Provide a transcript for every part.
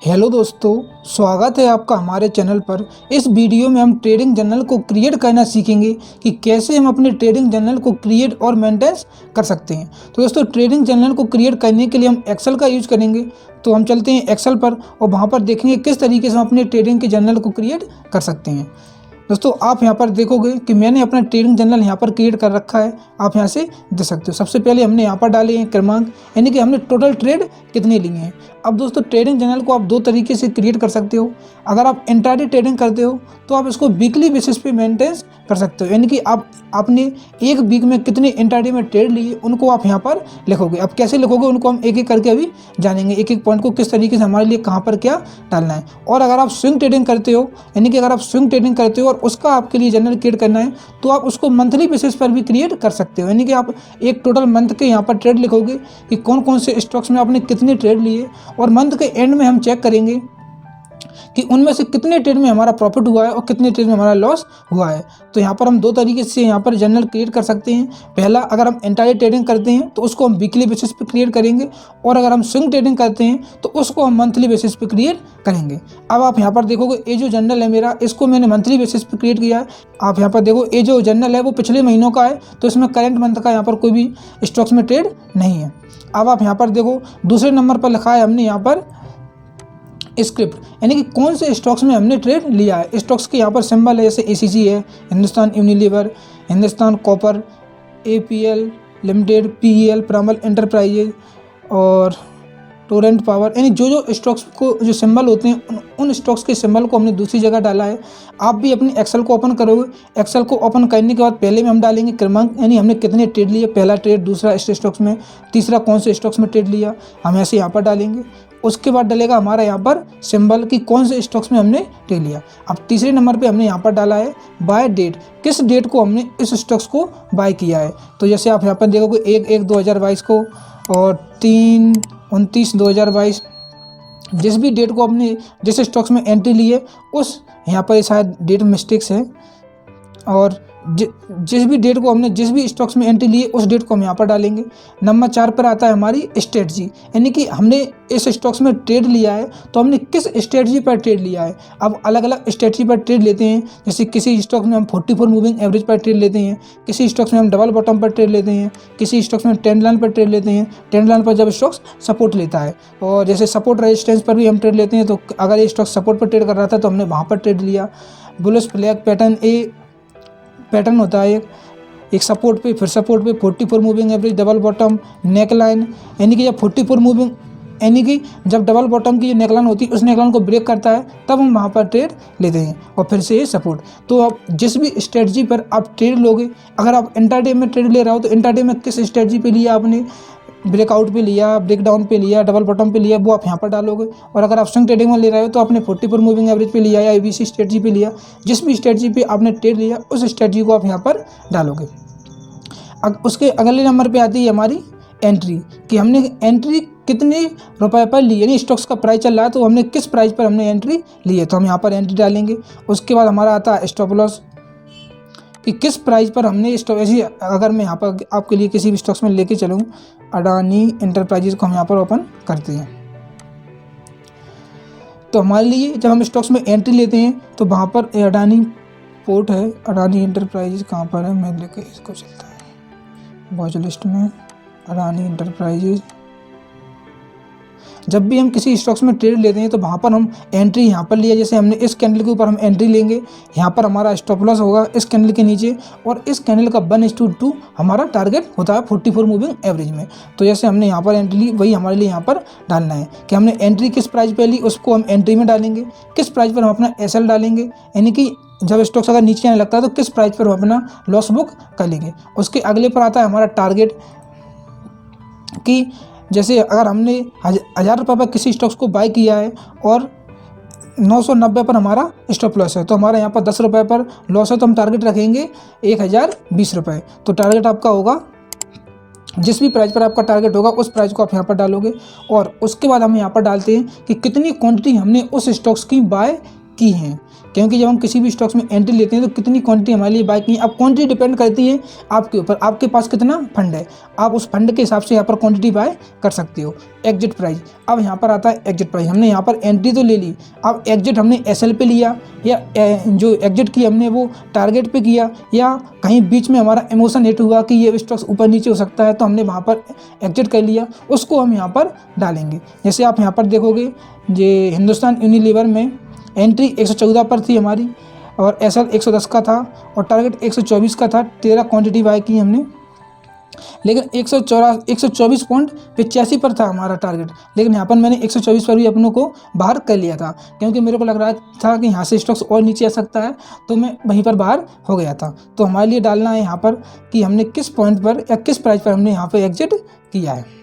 Hello दोस्तों, स्वागत है आपका हमारे चैनल पर। इस वीडियो में हम ट्रेडिंग जर्नल को क्रिएट करना सीखेंगे कि कैसे हम अपने ट्रेडिंग जर्नल को क्रिएट और मेंटेन कर सकते हैं। तो दोस्तों, ट्रेडिंग जर्नल को क्रिएट करने के लिए हम एक्सेल का यूज करेंगे। तो हम चलते हैं एक्सेल पर और वहाँ पर देखेंगे किस तरीके से हम अपने ट्रेडिंग के जर्नल को क्रिएट कर सकते हैं। दोस्तों, आप यहाँ पर देखोगे कि मैंने अपना ट्रेडिंग जर्नल यहाँ पर क्रिएट कर रखा है। आप यहाँ से देख सकते हो। सबसे पहले हमने यहाँ पर डाले हैं क्रमांक, यानी कि हमने टोटल ट्रेड कितने लिए हैं। अब दोस्तों, ट्रेडिंग जर्नल को आप दो तरीके से क्रिएट कर सकते हो। अगर आप इंट्राडे ट्रेडिंग करते हो तो आप इसको वीकली बेसिस पे मेंटेन कर सकते हो, यानी कि आप आपने एक वीक में कितने इंट्राडे में ट्रेड लिए उनको आप यहाँ पर लिखोगे। अब कैसे लिखोगे उनको हम एक एक करके अभी जानेंगे, एक एक पॉइंट को किस तरीके से हमारे लिए कहाँ पर क्या डालना है। और अगर आप स्विंग ट्रेडिंग करते हो, यानी कि अगर आप स्विंग ट्रेडिंग करते हो और उसका आपके लिए जर्नल क्रिएट करना है तो आप उसको मंथली बेसिस पर भी क्रिएट कर सकते हो, यानी कि आप एक टोटल मंथ के यहाँ पर ट्रेड लिखोगे कि कौन कौन से स्टॉक्स में आपने कितने ट्रेड लिए, और मंथ के एंड में हम चेक करेंगे कि उनमें से कितने ट्रेड में हमारा प्रॉफिट हुआ है और कितने ट्रेड में हमारा लॉस हुआ है। तो यहाँ पर हम दो तरीके से यहाँ पर जर्नल क्रिएट कर सकते हैं। पहला, अगर हम इंट्राडे ट्रेडिंग करते हैं तो उसको हम वीकली बेसिस पे क्रिएट करेंगे, और अगर हम स्विंग ट्रेडिंग करते हैं तो उसको हम मंथली बेसिस पे क्रिएट करेंगे। अब आप यहाँ पर देखोगे ये जो जर्नल है मेरा, इसको मैंने मंथली बेसिस पे क्रिएट किया है। आप यहाँ पर देखो, ये जो जर्नल है वो पिछले महीनों का है, तो इसमें करंट मंथ का यहाँ पर कोई भी स्टॉक्स में ट्रेड नहीं है। अब आप यहाँ पर देखो, दूसरे नंबर पर लिखा है हमने यहाँ पर स्क्रिप्ट, यानी कि कौन से स्टॉक्स में हमने ट्रेड लिया है। स्टॉक्स के यहाँ पर सिंबल है, जैसे एसीसी है, Hindustan Unilever, Hindustan copper, APL limited, PEL Piramal enterprises और टोरेंट पावर, यानी जो जो स्टॉक्स को जो सिंबल होते हैं उन स्टॉक्स के सिंबल को हमने दूसरी जगह डाला है। आप भी अपनी एक्सेल को ओपन करोगे। एक्सेल को ओपन करने के बाद पहले में हम डालेंगे क्रमांक, यानी हमने कितने ट्रेड लिए, पहला ट्रेड, दूसरा इस स्टॉक्स में, तीसरा कौन से स्टॉक्स में ट्रेड लिया, हम ऐसे यहाँ पर डालेंगे। उसके बाद डलेगा हमारा यहाँ पर सिंबल कि कौन से स्टॉक्स में हमने ट्रेड लिया। अब तीसरे नंबर पे हमने यहाँ पर डाला है बाय डेट, किस डेट को हमने इस स्टॉक्स को बाय किया है। तो जैसे आप यहाँ पर देखोगे 1/1/2022 को और 3/29/2022, जिस भी डेट को हमने जिस स्टॉक्स में एंट्री ली है उस यहाँ पर शायद डेट मिस्टेक्स है, और जिस भी डेट को हमने जिस भी स्टॉक्स में एंट्री ली है उस डेट को हम यहाँ पर डालेंगे। नंबर 4 पर आता है हमारी स्ट्रेटजी, यानी कि हमने इस स्टॉक्स में ट्रेड लिया है तो हमने किस स्ट्रेटजी पर ट्रेड लिया है। अब अलग अलग स्ट्रेटजी पर ट्रेड लेते हैं, जैसे किसी स्टॉक्स में हम 44 मूविंग एवरेज पर ट्रेड लेते हैं, किसी स्टॉक्स में हम डबल बॉटम पर ट्रेड लेते हैं, किसी स्टॉक्स में ट्रेंड लाइन पर ट्रेड लेते हैं। ट्रेंड लाइन पर जब स्टॉक्स सपोर्ट लेता है, और जैसे सपोर्ट रेजिस्टेंस पर भी हम ट्रेड लेते हैं, तो अगर ये स्टॉक सपोर्ट पर ट्रेड कर रहा था तो हमने वहाँ पर ट्रेड लिया। बुलिश फ्लैग पैटर्न, ए पैटर्न होता है एक सपोर्ट पे, फिर सपोर्ट पे 44 moving average, double bottom, neck line, यानी कि जब 44 मूविंग, यानी कि जब डबल बॉटम की जो नेकलाइन होती है उस नेकलाइन को ब्रेक करता है तब हम वहाँ पर ट्रेड लेते हैं, और फिर से ये सपोर्ट। तो आप जिस भी स्ट्रेटजी पर आप ट्रेड लोगे, अगर आप इंट्राडे में ट्रेड ले रहे हो तो इंट्राडे में किस स्ट्रेटजी पे लिया आपने, ब्रेकआउट पे लिया, ब्रेकडाउन पे लिया, डबल बॉटम पे लिया, वो आप यहाँ पर डालोगे। और अगर आप स्विंग ट्रेडिंग में ले रहे हो तो आपने 44 मूविंग एवरेज पे लिया या एबीसी स्ट्रेटजी पे लिया, जिस भी स्ट्रेटजी पे आपने ट्रेड लिया उस स्ट्रेटजी को आप यहाँ पर डालोगे। उसके अगले नंबर पे आती है हमारी एंट्री, कि हमने एंट्री कितने रुपए पर ली, यानी स्टॉक्स का प्राइस चल रहा है तो हमने किस प्राइस पर हमने एंट्री ली है, तो हम यहाँ पर एंट्री डालेंगे। उसके बाद हमारा आता है स्टॉप लॉस, कि किस प्राइस पर हमने स्टॉक, ऐसी अगर मैं यहाँ पर आपके लिए किसी भी स्टॉक्स में लेके चलूँ, अडानी एंटरप्राइजेज को हम यहाँ पर ओपन करते हैं, तो हमारे लिए जब हम स्टॉक्स में एंट्री लेते हैं तो वहाँ पर अडानी पोर्ट है, अडानी एंटरप्राइजेज कहाँ पर है, मैं लेके इसको चलता है वॉच लिस्ट में, अडानी एंटरप्राइजेज। जब भी हम किसी स्टॉक्स में ट्रेड लेते हैं तो वहाँ पर हम एंट्री यहाँ पर लिया, जैसे हमने इस कैंडल के ऊपर हम एंट्री लेंगे, यहाँ पर हमारा स्टॉप लॉस होगा इस कैंडल के नीचे, और इस कैंडल का 1:2 हमारा टारगेट होता है 44 मूविंग एवरेज में। तो जैसे हमने यहाँ पर एंट्री ली वही हमारे लिए यहाँ पर डालना है कि हमने एंट्री किस प्राइस पर ली उसको हम एंट्री में डालेंगे, किस प्राइस पर हम अपना एसएल डालेंगे, यानी कि जब स्टॉक्स अगर नीचे आने लगता है तो किस प्राइस पर हम अपना लॉस बुक कर लेंगे। उसके अगले पर आता है हमारा टारगेट, कि जैसे अगर हमने 1000 रुपये पर किसी स्टॉक्स को बाय किया है और 990 पर हमारा स्टॉप लॉस है, तो हमारा यहाँ पर 10 रुपये पर लॉस है, तो हम टारगेट रखेंगे 1020 रुपये। तो टारगेट आपका होगा, जिस भी प्राइस पर आपका टारगेट होगा उस प्राइस को आप यहाँ पर डालोगे। और उसके बाद हम यहाँ पर डालते हैं कि कितनी क्वांटिटी हमने उस स्टॉक्स की बाय की हैं, क्योंकि जब हम किसी भी स्टॉक्स में एंट्री लेते हैं तो कितनी क्वांटिटी हमारे लिए बाय की है। अब क्वांटिटी डिपेंड करती है आपके ऊपर, आपके पास कितना फंड है, आप उस फंड के हिसाब से यहाँ पर क्वांटिटी बाय कर सकते हो। एग्जिट प्राइस, अब यहाँ पर आता है एग्जिट प्राइस। हमने यहाँ पर एंट्री तो ले ली, अब एग्जिट हमने एसएल पे लिया या जो एग्जिट की हमने वो टारगेट पे किया, या कहीं बीच में हमारा इमोशन हिट हुआ कि ये स्टॉक्स ऊपर नीचे हो सकता है तो हमने वहाँ पर एग्जिट कर लिया, उसको हम यहाँ पर डालेंगे। जैसे आप यहाँ पर देखोगे ये हिंदुस्तान यूनिलीवर में एंट्री 114 पर थी हमारी और एसएल 110 का था और टारगेट 124 का था। 13 क्वांटिटी बाय की हमने, लेकिन 124.85 पर था हमारा टारगेट, लेकिन यहाँ पर मैंने 124 पर भी अपनों को बाहर कर लिया था, क्योंकि मेरे को लग रहा था कि यहाँ से स्टॉक्स और नीचे आ सकता है, तो मैं वहीं पर बाहर हो गया था। तो हमारे लिए डालना है यहाँ पर कि हमने किस पॉइंट पर या किस प्राइस पर हमने यहाँ पर एग्जिट किया है।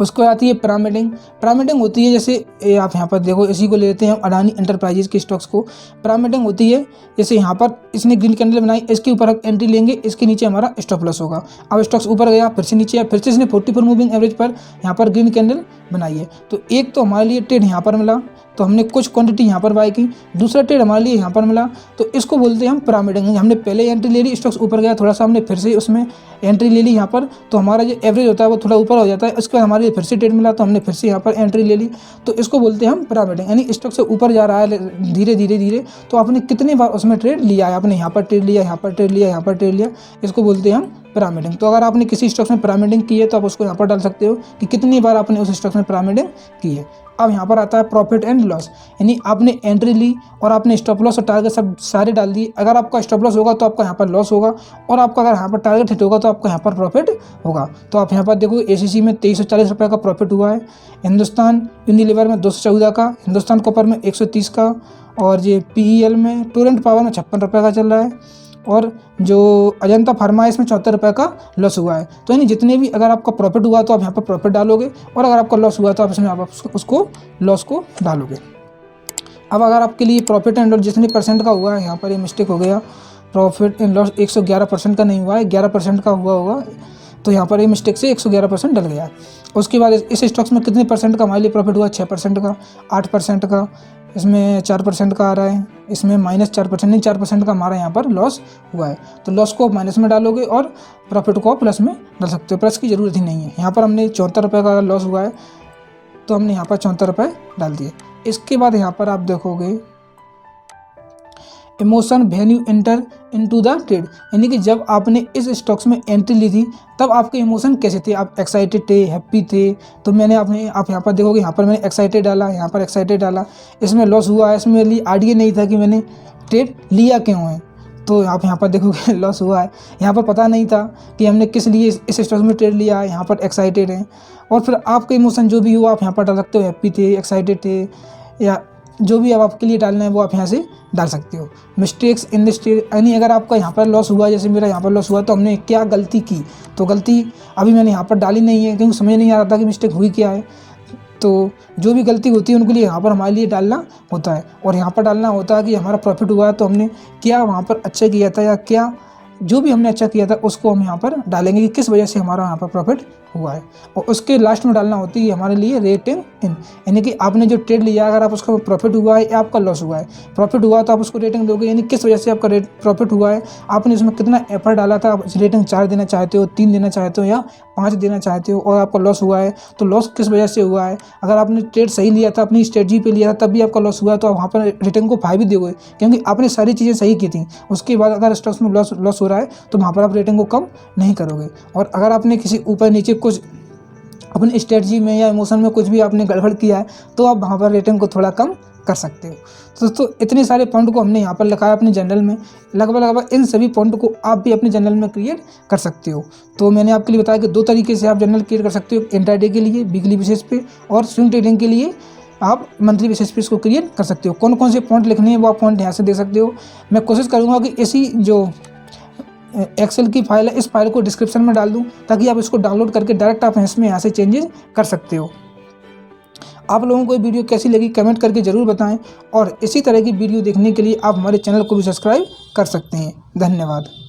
उसके बाद आती है पिरामिडिंग। पिरामिडिंग होती है, जैसे आप यहाँ पर देखो, इसी को ले लेते हैं हम अडानी एंटरप्राइजेज के स्टॉक्स को। पिरामिडिंग होती है जैसे यहाँ पर इसने ग्रीन कैंडल बनाई, इसके ऊपर हम एंट्री लेंगे, इसके नीचे हमारा स्टॉप लॉस होगा। अब स्टॉक्स ऊपर गया, फिर से नीचे आया, फिर से इसने 44 मूविंग एवरेज पर यहाँ पर ग्रीन कैंडल बनाई है। तो एक तो हमारे लिए ट्रेड यहाँ पर मिला, तो हमने कुछ क्वांटिटी यहाँ पर बाय की। दूसरा ट्रेड हमारे लिए यहाँ पर मिला, तो इसको बोलते हैं हम पिरामिडिंग। हमने पहले एंट्री ले ली, स्टॉक्स ऊपर गया, थोड़ा सा हमने फिर से उसमें एंट्री ले ली यहाँ पर, तो हमारा जो एवरेज होता है वो थोड़ा ऊपर हो जाता है। उसके बाद हमारे लिए फिर से ट्रेड मिला, तो हमने फिर से यहाँ पर एंट्री ले ली, तो इसको बोलते हैं हम पिरामिडिंग। यानी स्टॉक से ऊपर जा रहा है धीरे धीरे धीरे, तो आपने कितनी बार उसमें ट्रेड लिया है, आपने यहाँ पर ट्रेड लिया, यहाँ पर ट्रेड लिया, यहाँ पर ट्रेड लिया, इसको बोलते हैं हम पिरामिडिंग। तो अगर आपने किसी स्टॉक्स में पिरामिडिंग की है तो आप उसको यहाँ पर डाल सकते हो कि कितनी बार आपने उस स्टॉक्स में पिरामिडिंग की है। अब यहाँ पर आता है प्रॉफिट एंड लॉस, यानी आपने एंट्री ली और आपने स्टॉप लॉस और टारगेट सब सारे डाल दिए। अगर आपका स्टॉप लॉस होगा तो आपका यहाँ पर लॉस होगा, और आपका अगर यहाँ पर टारगेट हिट होगा तो आपका यहाँ पर प्रॉफिट होगा। तो आप यहाँ पर देखो एसीसी में 2340 रुपये का प्रॉफिट हुआ है, हिंदुस्तान यूनिलीवर में 214 का, हिंदुस्तान कॉपर में 130 का, और ये पीईएल में टोरेंट पावर में 56 रुपये का चल रहा है, और जो अजंता फार्मा है इसमें 74 रुपये का लॉस हुआ है। तो यानी जितने भी अगर आपका प्रॉफिट हुआ तो आप यहाँ पर प्रॉफिट डालोगे, और अगर आपका लॉस हुआ तो आप इसमें आप उसको लॉस को डालोगे। अब अगर आपके लिए प्रॉफिट एंड लॉस जितने परसेंट का हुआ है, यहाँ पर ये मिस्टेक हो गया, प्रॉफिट एंड लॉस 111% का नहीं हुआ है, 11% का हुआ होगा, तो यहाँ पर ये मिस्टेक से 111% डल गया। उसके बाद इस स्टॉक्स में कितने परसेंट का हमारे लिए प्रॉफिट हुआ, 6% का, 8% का, इसमें 4% का आ रहा है, इसमें -4% नहीं 4% का हमारा यहाँ पर लॉस हुआ है। तो लॉस को माइनस में डालोगे और प्रॉफिट को प्लस में डाल सकते हो, प्लस की ज़रूरत ही नहीं है। यहाँ पर हमने 74 रुपये का लॉस हुआ है, तो हमने यहाँ पर 74 रुपये डाल दिए। इसके बाद यहाँ पर आप देखोगे emotion when you enter into the trade, यानी कि जब आपने इस स्टॉक्स में एंट्री ली थी तब आपके इमोशन कैसे थे, आप एक्साइटेड थे, हैप्पी थे। तो मैंने आप यहाँ पर देखोगे, यहाँ पर मैंने एक्साइटेड डाला, यहाँ पर एक्साइटेड डाला, इसमें लॉस हुआ है, इसमें मेरे लिए आइडिया नहीं था कि मैंने ट्रेड लिया क्यों है, तो आप यहाँ पर देखोगे लॉस हुआ है। यहाँ पर पता नहीं था कि हमने किस लिए इस स्टॉक में ट्रेड लिया है, यहाँ पर एक्साइटेड है। और फिर आपके इमोशन जो भी हुआ आप यहाँ पर डाल सकते हो, हैप्पी थे, एक्साइटेड थे, या जो भी अब आपके लिए डालना है वो आप यहाँ से डाल सकते हो। मिस्टेक्स इन दिस ट्रेड, यानी अगर आपका यहाँ पर लॉस हुआ, जैसे मेरा यहाँ पर लॉस हुआ, तो हमने क्या गलती की, तो गलती अभी मैंने यहाँ पर डाली नहीं है क्योंकि समझ नहीं आ रहा था कि मिस्टेक हुई क्या है। तो जो भी गलती होती है उनके लिए यहाँ पर हमारे लिए डालना होता है, और यहाँ पर डालना होता है कि हमारा प्रॉफिट हुआ है तो हमने क्या वहाँ पर अच्छा किया था, या क्या जो भी हमने अच्छा किया था उसको हम यहाँ पर डालेंगे कि किस वजह से हमारा यहाँ पर प्रॉफिट हुआ है। और उसके लास्ट में डालना होती है हमारे लिए रेटिंग इन, यानी कि आपने जो ट्रेड लिया अगर आप उसका प्रॉफिट हुआ है या आपका लॉस हुआ है। प्रॉफिट हुआ तो आप उसको रेटिंग दोगे, यानी किस वजह से आपका प्रॉफिट हुआ है, आपने उसमें कितना एफर्ट डाला था, आप रेटिंग 4 देना चाहते हो, 3 देना चाहते हो या 5 देना चाहते हो। और आपका लॉस हुआ है तो लॉस किस वजह से हुआ है, अगर आपने ट्रेड सही लिया था, अपनी स्ट्रेटजी पे लिया था, तब भी आपका लॉस हुआ है तो आप वहाँ पर रेटिंग को 5 ही दोगे, क्योंकि आपने सारी चीज़ें सही की थी। उसके बाद अगर स्टॉक्स में लॉस हो रहा है तो वहाँ पर आप रेटिंग को कम नहीं करोगे। और अगर आपने किसी ऊपर नीचे कुछ अपनी स्ट्रेटजी में या इमोशन में कुछ भी आपने गड़बड़ किया है तो आप वहाँ पर रेटिंग को थोड़ा कम कर सकते हो। तो दोस्तों इतने सारे पॉइंट को हमने यहाँ पर लिखा है अपने जर्नल में, लगभग इन सभी पॉइंट को आप भी अपने जर्नल में क्रिएट कर सकते हो। तो मैंने आपके लिए बताया कि 2 तरीके से आप जर्नल क्रिएट कर सकते हो, इंट्राडे के लिए वीकली बेसिस पे, और स्विंग ट्रेडिंग के लिए आप मंथली बेसिस पे इसको क्रिएट कर सकते हो। कौन कौन से पॉइंट लिखने हैं वो आप पॉइंट यहाँ से देख सकते हो। मैं कोशिश करूँगा कि इसी जो एक्सेल की फाइल है इस फाइल को डिस्क्रिप्शन में डाल दूं, ताकि आप इसको डाउनलोड करके डायरेक्ट आप इसमें यहाँ से चेंजेस कर सकते हो। आप लोगों को ये वीडियो कैसी लगी कमेंट करके ज़रूर बताएं, और इसी तरह की वीडियो देखने के लिए आप हमारे चैनल को भी सब्सक्राइब कर सकते हैं। धन्यवाद।